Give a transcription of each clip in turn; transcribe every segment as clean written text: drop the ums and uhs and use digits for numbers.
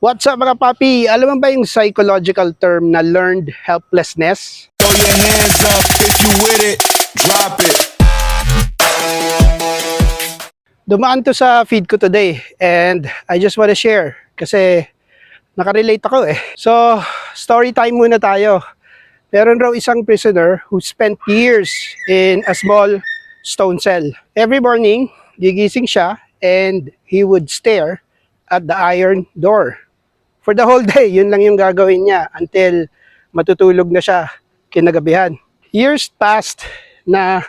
What's up mga papi? Alam mo ba yung psychological term na learned helplessness? Throw your hands up if you with it. Drop it. Dumaan to sa feed ko today and I just wanna share kasi nakarelate ako eh. So, story time muna tayo. Meron raw isang prisoner who spent years in a small stone cell. Every morning, gigising siya and he would stare at the iron door. For the whole day, yun lang yung gagawin niya until matutulog na siya kinagabihan. Years passed na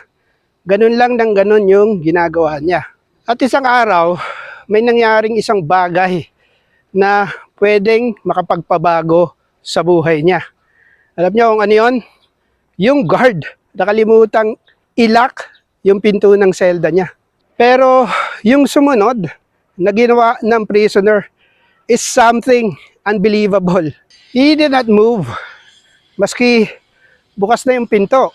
ganun lang ng ganun yung ginagawa niya. At isang araw, may nangyaring isang bagay na pwedeng makapagpabago sa buhay niya. Alam niyo kung ano yun? Yung guard, nakalimutang ilak yung pinto ng selda niya. Pero yung sumunod na ginawa ng prisoner is something unbelievable. He did not move maski bukas na yung pinto.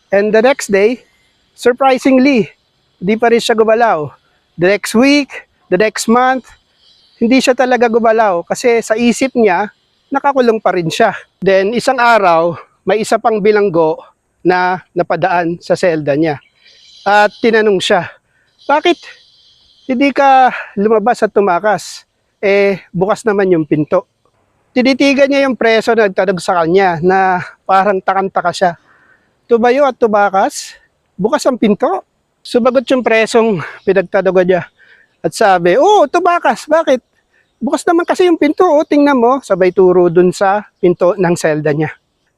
And the next day, surprisingly, hindi pa rin siya gumalaw. The next week, the next month, hindi siya talaga gumalaw kasi sa isip niya, nakakulong pa rin siya. Then isang araw, may isa pang bilanggo na napadaan sa selda niya. At tinanong siya, bakit hindi ka lumabas at tumakas? Bukas naman yung pinto. Tinitigan niya yung preso na nagtanong sa kanya na parang takang-taka siya. Tumayo at tumakas? Bukas ang pinto? Sumagot yung presong pinagtanongan niya at sabi, tumakas, bakit? Bukas naman kasi yung pinto, tingnan mo, sabay turo dun sa pinto ng selda niya.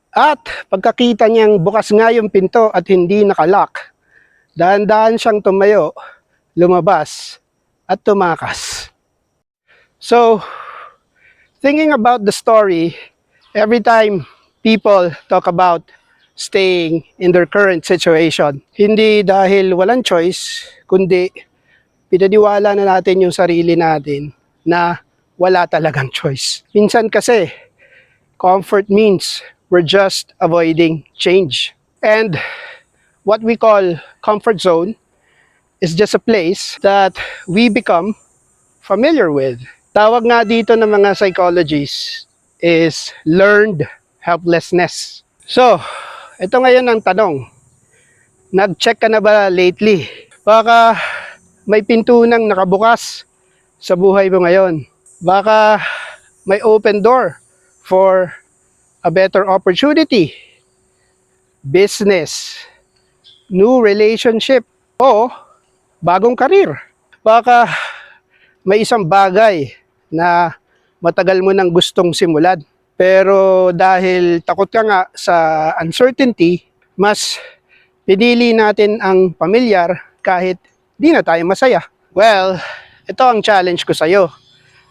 At pagkakita niyang bukas nga yung pinto at hindi nakalock, dahan-dahan siyang tumayo, lumabas, at tumakas. So, thinking about the story, every time people talk about staying in their current situation, hindi dahil walang choice, kundi pinaniwala na natin yung sarili natin na wala talagang choice. Minsan kasi, comfort means we're just avoiding change. And what we call comfort zone is just a place that we become familiar with. Tawag nga dito ng mga psychologists is learned helplessness. So, ito ngayon ang tanong. Nag-check ka na ba lately? Baka may pinto nang nakabukas sa buhay mo ngayon. Baka may open door for a better opportunity, business, new relationship, o bagong karir. Baka may isang bagay na matagal mo nang gustong simulan. Pero dahil takot ka nga sa uncertainty, mas pinili natin ang pamilyar kahit di na tayo masaya. Well, ito ang challenge ko sa'yo.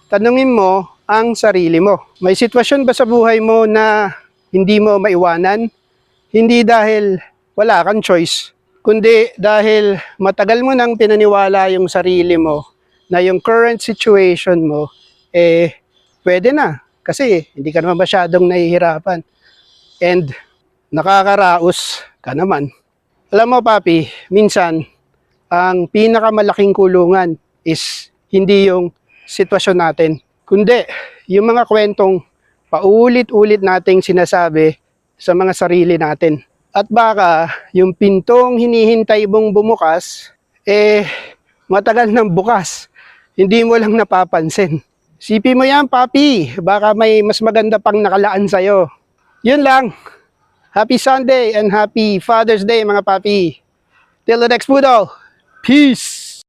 Tanungin mo ang sarili mo. May sitwasyon ba sa buhay mo na hindi mo maiwanan? Hindi dahil wala kang choice, kundi dahil matagal mo nang pinaniwala yung sarili mo na yung current situation mo, pwede na. Kasi hindi ka naman masyadong nahihirapan. And nakakaraos ka naman. Alam mo papi, minsan, ang pinakamalaking kulungan is hindi yung sitwasyon natin, kundi yung mga kwentong paulit-ulit nating sinasabi sa mga sarili natin. At baka yung pintong hinihintay mong bumukas, matagal nang bukas. Hindi mo lang napapansin. Sipin mo yan, papi. Baka may mas maganda pang nakalaan sa'yo. Yun lang. Happy Sunday and happy Father's Day, mga papi. Till the next Budol. Peace!